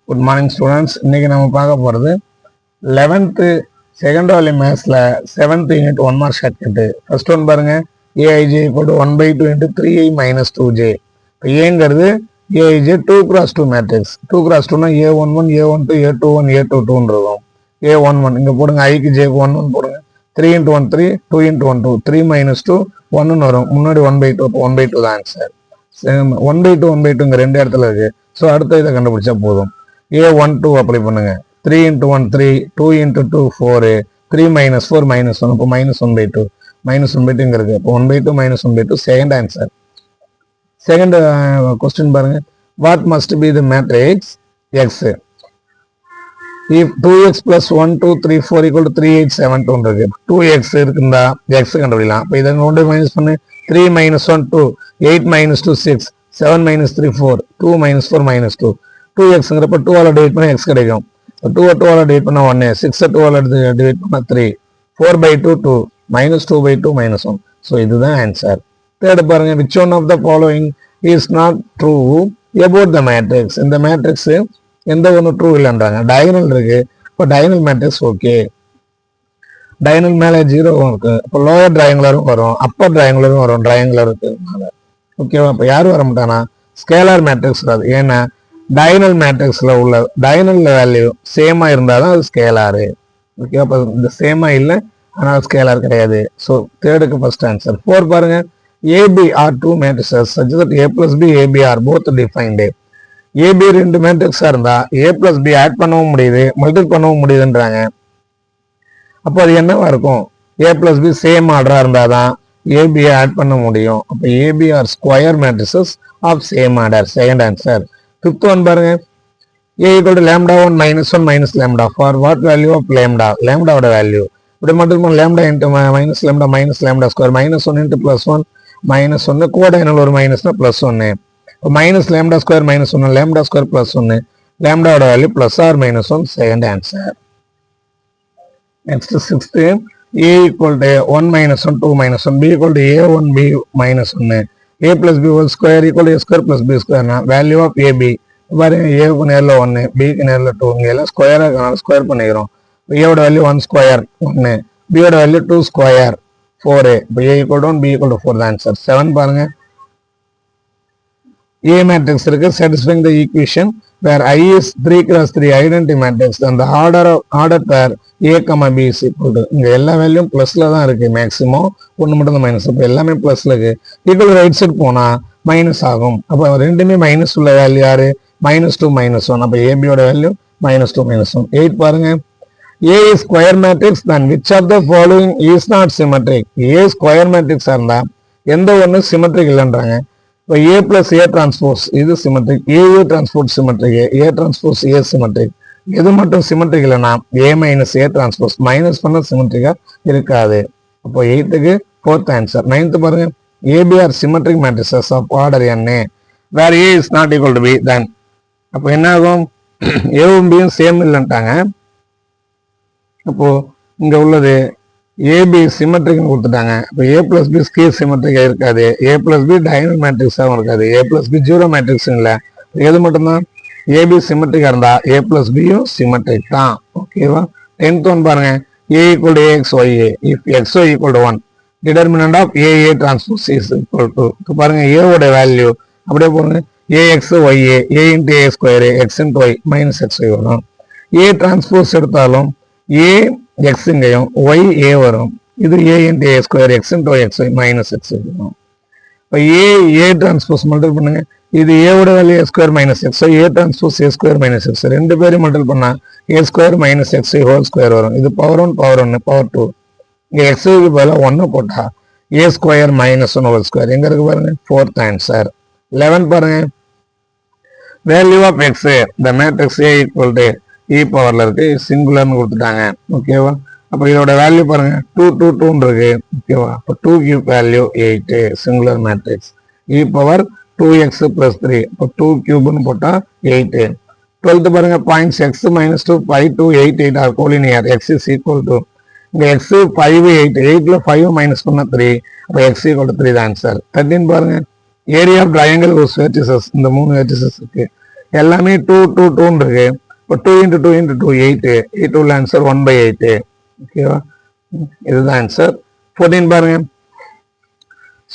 Good morning students. இன்னைக்கு நம்ம பார்க்க போகிறது 11th செகண்ட் வால்யூம் மேத்ஸில் 7th unit 1 mark shortcut. First one பாருங்க, A I J equal to 1/2 into 3i minus 2j. இப்போ ஏங்கிறது AIJ 2x2 matrix. 2x2னா A11 A12 A21 A22 இருக்கும். A11 இங்கே போடுங்க, ஐக்கு ஜேக்கு 11 போடுங்க. 3 × 1 3, 2 × 1 2, 3 மைனஸ் 2 1 வரும். முன்னாடி 1/2, அப்போ 1/2 தான் ஆன்சர். 1/2 1/2 இங்கே ரெண்டு இடத்துல இருக்கு. ஸோ அடுத்த இதை கண்டுபிடிச்சா போதும். A12 அப்ளை பண்ணுங்க. 3 × 1 3, 2 × 2 4, 3 மைனஸ் 4 மைனஸ் 1, இப்போ மைனஸ் 1/2 இங்கே இருக்கு. இப்போ 1/2 minus 1/2 second answer. Second question பாருங்க, what must be the matrix X if 2x plus 1 2 3 4 equal to 3 8 7 2 இருக்கு. 2x இருக்குண்டா x கண்டுபிடிக்கலாம். இப்போ இதை கொண்டு மைனஸ் பண்ணு. 3 minus 1 2, 8 minus 2 6, 7 minus 3 4, 2 minus 4 minus 2, 2xங்கிறப்ப 2 all divide பண்ணா x கிடைக்கும். 2 ஆல் டிவைட் பண்ணா 1, 6 2 ஆல் டிவைட் பண்ணா 3, 4/2 2, minus 2/2 minus 1. ஸோ இதுதான் ஆன்சர். தேர்ட் பாருங்க, which one of the following is not true about the matrix? இந்த மேட்ரிக்ஸ் எந்த ஒன்று ட்ரூ இல்லைன்றாங்க. டயகனல் இருக்கு. இப்போ டயகனல் மேட்ரிக்ஸ் ஓகே. டயகனல் மேலே 0 இருக்கு. இப்போ லோயர் ட்ரையாங்குலரும் வரும், அப்பர் ட்ரையாங்குலரும் வரும். ட்ரையாங்குலர் இருக்குனால ஓகேவா. இப்போ யார் வர மாட்டானா, ஸ்கேலார் மேட்ரிக்ஸ் வராது. ஏன்னா டயகனல் மேட்ரிக்ஸில் உள்ள டயகனல் வேல்யூ சேமாக இருந்தால் தான் அது ஸ்கேலாரு. ஓகேவா. இப்போ இந்த சேமாக இல்லை, ஆனால் ஸ்கேலார் கிடையாது. So தேர்டுக்கு first answer. 4 பாருங்க, A B are 2 matrices such that a plus b ab are both defined. A B ரெண்டு மேட்ரிக்ஸா இருந்தா a plus b ஆட் பண்ணவும் முடியுது, மல்டிபிள் பண்ணவும் முடியுதுன்றாங்க. அப்போ அது என்னவா இருக்கும், a plus b சேம் ஆர்டரா இருந்தாதான் ஏபி ஆட் பண்ண முடியும். அப்போ A B are square matrices of same order. Second answer. Fifth one பாருங்க, a equal to λ1 minus 1 minus lambda for what value of lambda? lambdaவோட வேல்யூ இப்படி மட்டும் lambda into minus lambda square minus 1 into plus 1 minus 1 கோடைனல் ஒரு மைனஸ்னா plus 1. இப்போ minus lambda square minus 1 lambda square plus 1, lambdaவோட value plus or minus 1. Second answer. Next sixth, a equal to 1 minus 1 2 minus 1, b equal to a1 b minus 1, a plus b whole square equal to a square plus b square. Value of ab பாருங்க, ஏக்கு நேரில் 1 பிக்கு நேரில் 2, இங்கே எல்லாம் ஸ்கொயராக square பண்ணிக்கிறோம். ஏவோட வேல்யூ 1 ஸ்கொயர் 1, பியோட வேல்யூ 2 ஸ்கொயர் 4. இப்போ a equal to 1 b equal to 4 தான் ஆன்சர். 7 பாருங்க, A matrix இருக்கு satisfying the equation where I is 3x3 identity matrix and the order pair A, B is equal to. இங்க எல்லா வேல்யூம் பிளஸ்ல தான் இருக்கு. மேக்ஸிமம் ஒன்று மட்டும் தான் மைனஸ். அப்போ எல்லாமே பிளஸ்ல இருக்கு. ஈக்குவல் ரைட் சைட் போனா மைனஸ் ஆகும். அப்போ ரெண்டுமே மைனஸ் உள்ள வேல்யூ யாரு, -2 -1. அப்போ ஏபியோட வேல்யூ -2 -1. 8 பாருங்க, A is square matrix then which of the following is not symmetric? A square மேட்ரிக்ஸா இருந்தா எந்த ஒன்று சிமெட்ரிக் இல்லைன்றாங்க. இப்போ A plus A transpose இது symmetric, A transpose symmetric, A transpose A symmetric. எது மட்டும் சிமெட்ரிக் இல்லைன்னா A minus A transpose minus பண்ண சிமெட்ரிக்கா இருக்காது. அப்போ 8க்கு ஃபோர்த் ஆன்சர். 9th பாருங்க, AB are symmetric matrices of order n where A is not equal to B then. அப்போ என்ன ஆகும், ஏவும் பியும் சேம் இல்லைன்ட்டாங்க. அப்போ இங்க உள்ளது ஏபி சிமெட்ரிக்னு கொடுத்துட்டாங்க. இப்போ A plus B ஸ்கேல் சிமெட்ரிக்கா இருக்காது, A plus B டயகனல் மேட்ரிக்ஸாகவும் இருக்காது, A plus B zero matrix இல்லை. எது மட்டும்தான் ஏபி சிமெட்ரிக்கா இருந்தா A plus Bயும் சிமெட்ரிக் தான். ஓகேவா. 10th ஒன் பாருங்க, A equal to AXYA if XY equal to 1 determinant of AA transpose is equal to. இப்போ பாருங்க, A ஓட வேல்யூ அப்படியே போடுங்க, AXYA A into A square X into Y minus XY வரும். A transpose எடுத்தாலும் A எக்ஸுங்கையும் Y A வரும். இது A into A square X into Y XY minus X வரும். இப்போ A டிரான்ஸ்போஸ் மல்டிபிள் பண்ணுங்க. இது ஏவோட value A square minus X, A transpose A square minus X. ரெண்டு பேரும் மல்டிபிள் பண்ணா A square minus XY whole square வரும். இது பவர் 1 பவர் 1 பவர் 2. இங்கே XYக்கு பதிலாக 1 போட்டா A square minus 1 whole square. எங்க இருக்கு பாருங்க, ஃபோர்த் ஆன்சர். 11 பாருங்க, value of X the matrix A equal to E பவர்ல இருக்கு, சிங்குலர்னு கொடுத்துட்டாங்க. ஓகேவா. அப்போ இதோட வேல்யூ பாருங்க 2 2 2 இருக்கு. ஓகேவா. அப்போ 2 cube value 8 singular matrix. E power 2x plus 3. இப்போ 2 கியூப்னு போட்டா 8. 12th பாருங்க, points x minus 2 5 2 8 8 R collinear. x is equal to இங்க x 5 8 8ல 5 மைனஸ் பண்ணா 3. அப்போ x equal to 3 தான் ஆன்சர். 13 பாருங்க, area of triangle with vertices. இந்த 3 வெர்டிசஸ் இருக்கு. எல்லாமே 2 2 2 இருக்கு. இப்போ 2 into 2 into 2 8. 8 உள்ள ஆன்சர் 1/8. ஓகேவா, இதுதான் ஆன்சர். 14 பாருங்க.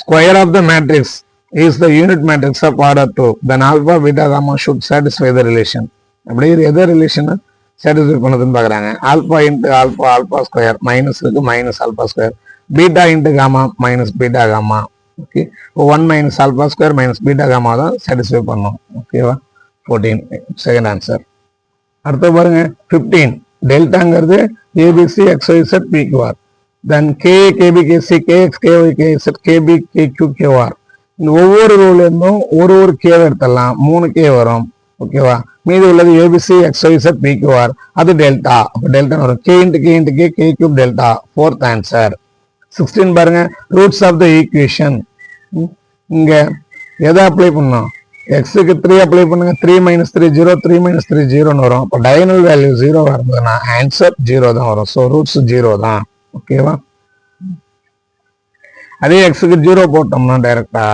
Square of the matrix is the unit matrix of order 2. Then alpha, beta, gamma should satisfy the relation. அப்படி எதை ரிலேஷன் சாட்டிஸ்ஃபை பண்ணதுன்னு பார்க்குறாங்க. Alpha into alpha, alpha square minus இருக்கு, minus alpha square. Beta into gamma minus beta gamma. Okay, இப்போ 1 மைனஸ் alpha square minus beta gamma தான் satisfy பண்ணும். ஓகேவா, 14 செகண்ட் ஆன்சர். அடுத்து பாருங்க 15. டெல்டாங்கிறது A B C X Y Z P Q R. Then K K B K C K X K Y K Z K P K Q K R. இந்த ஒவ்வொரு ரூல்லேருந்தும் ஒரு கேவை எடுத்துடலாம், 3 கே வரும். ஓகேவா, மீது உள்ளது ஏபிசி எக்ஸ்ஒய்செட் பிக்யூஆர், அது டெல்டா. அப்போ டெல்டா வரும். K into K into K K cube delta. 4th answer. 16 பாருங்க. Roots of the equation. இங்க எதை அப்ளை பண்ணோம்? எக்ஸுக்கு 3 அப்ளை பண்ணுங்க. 3 மைனஸ் 3 0, 3 மைனஸ் 3 0ன்னு வரும். அப்போ டயகனல் வேல்யூ 0 இருந்ததுன்னா ஆன்சர் 0 தான் வரும். ஸோ ரூட்ஸ் 0 தான். ஓகேவா, அதே எக்ஸுக்கு 0 போட்டோம்னா டைரக்டா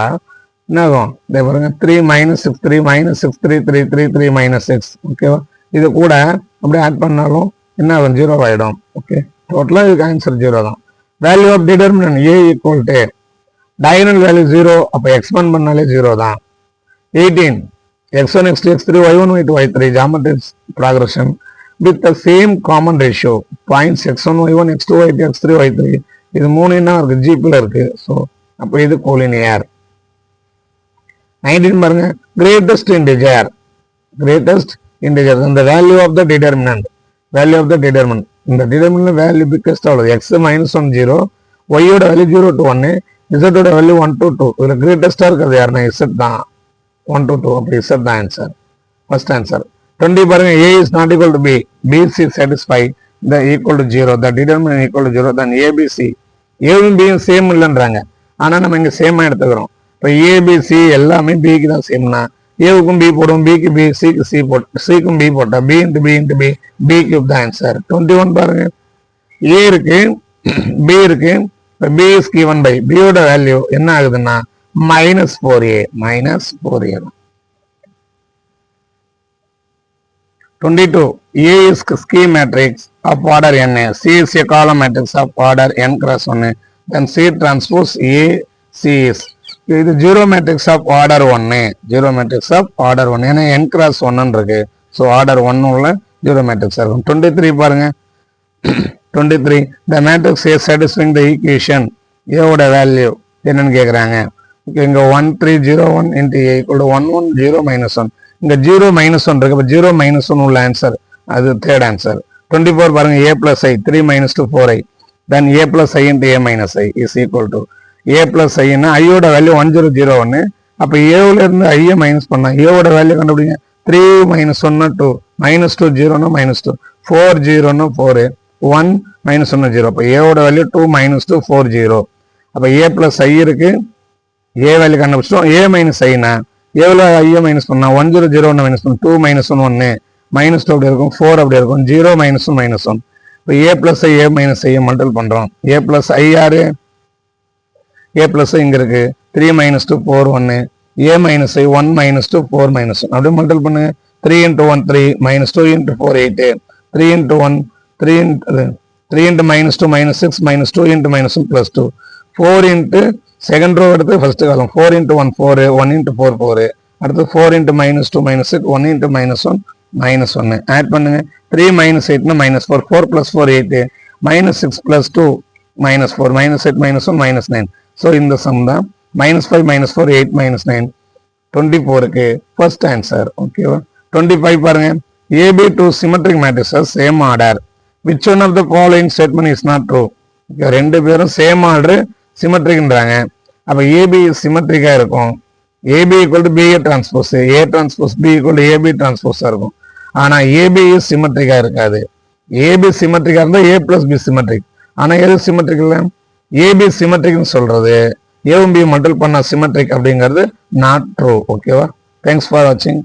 என்ன ஆகும்? இதே பாருங்க 3 மைனஸ் 6 3 மைனஸ் 6 3 3 3 3 மைனஸ் 6. ஓகேவா, இது கூட அப்படியே ஆட் பண்ணாலும் என்ன ஆகும்? 0 ஆகிடும். ஓகே, டோட்டலாக இதுக்கு ஆன்சர் 0 தான். Value of determinant A equal to diagonal value 0, அப்போ எக்ஸ்பேண்ட் பண்ணாலே 0 தான். 18. x1 x2 x3 y1 y2 y3 geometric progression with the same common ratio. Points x1 y1 x2 y2 x3 y3 இது 3 என்ன இருக்கு? ஜிபில் இருக்கு. ஸோ அப்போ இது கோலினியர். 19 பாருங்க. Greatest integer. கிரேட்டஸ்ட் இன்டிஜர் இந்த value of the determinant. Value of the determinant. இந்த determinant value biggest அவ்வளவு. எக்ஸ் மைனஸ் 1 0, ஒய்யோட வேல்யூ 0 to 1, இசட்டோட வேல்யூ 1 to 2. இதுல கிரேட்டஸ்டா இருக்கிறது யாருன்னா இசட் தான். 1 to 2. அப்படி இசட் தான் ஆன்சர். First answer. 20 பாருங்க. A is not equal to B, B C satisfy the equal to 0, the determinant equal to 0, then A B C. ஏவும் பியும் சேம் இல்லைன்றாங்க, ஆனா நம்ம இங்க சேமா எடுத்துக்கிறோம். இப்போ ஏபிசி எல்லாமே பிக்கு தான் சேம்னா ஏவுக்கும் பி போடும், பிக்கு பி, சிக்கு சி போட்டு, சிக்கும் பி போட்டா B into B into B, B cube தான் ஆன்சர். 21 பாருங்க. ஏ இருக்கு, பி இருக்கு. இப்போ பி இஸ் கிவன் பை, பியோட வேல்யூ என்ன ஆகுதுன்னா -4a, -4a தான். 22. A is scheme matrix of order n. C is a column matrix of order n cross 1. Then C transpose A, C is. இது zero matrix of order 1. Zero matrix of order 1. ஏன்னா n cross 1 இருக்கு. So order 1 உள்ள zero matrix இருக்கும். 23 பாருங்க. 23. The matrix A satisfying the equation. ஏவோட value என்னன்னு கேட்குறாங்க. இங்க 1 3 0 1 into A equal to 1 1 0 minus 1. இங்க 0 minus 1 இருக்கு. 0 minus 1 உள்ள ஆன்சர், அது தேர்ட் ஆன்சர். 24 பாருங்க. A plus I 3 minus 2 4I. Then A plus I into A minus I is equal to A plus I ன்னா ஐயோட வேல்யூ 1 0 0 1. அப்ப ஏவுல இருந்து ஐயை மைனஸ் பண்ணா ஏவோட வேல்யூ கண்டுபிடிங்க. 3 minus 1 2, minus 2 0 minus 2, 4 0 4, 1 minus 1 0. அப்ப ஏவோட வேல்யூ 2 minus 2 4 0. அப்ப A plus I இருக்கு. ஏ வேல்யூ கண்டுபிடிச்சோம். A minus I னா ஏவுல ஐயை மைனஸ் பண்ணா 1 0 0 1 minus 1, 2 minus 1 1, minus 2 அப்படி இருக்கும், 4 அப்படி இருக்கும், 0 minus 1 minus 1. இப்போ A plus I A minus I multiple பண்றோம். A plus I யாரு? A plus I இங்க இருக்கு. 3 minus 2 4 1, A minus I 1 minus 2 4 minus 1. அப்படியே மல்டிபிள் பண்ணுங்க. 3 into 1 3, minus 2 into 4 8, 3 into 1 3 into minus 2 minus 6, minus 2 into minus 1 plus 2, 4 into second row எடுத்து first column 4 into 1 4, 1 into 4 4, அடுத்து 4 into minus 2 minus 6, 1 into minus 1 minus 1. Add பண்ணுங்க. 3 minus 8 னா minus 4, 4 plus 4 8, minus 6 plus 2 minus 4, minus 8 minus 1 minus 9. So இந்த sum தான் minus 5 minus 4 8 minus 9. 24க்கு first answer. ஓகேவா. 25 பாருங்க. AB two symmetric matrices same order. Which one of the following statement is not true? ரெண்டு பேரும் same order சிமெட்ரிக்ன்றாங்க. அப்ப A B சிமெட்ரிக்கா இருக்கும். A B equal to B A transpose, A transpose B equal to A B டிரான்ஸ்போஸா இருக்கும். ஆனா ஏபி சிமெட்ரிக்கா இருக்காது. ஏபி சிமெட்ரிக்கா இருந்தா ஏ பிளஸ் பி சிமெட்ரிக். ஆனா எது சிமெட்ரிக் இல்ல? ஏபி சிமெட்ரிக்னு சொல்றது ஏவும் பி மல்டிபிள் பண்ணா சிமெட்ரிக் அப்படிங்கிறது நாட் ட்ரூ. ஓகேவா. தேங்க்ஸ் ஃபார் வாட்சிங்.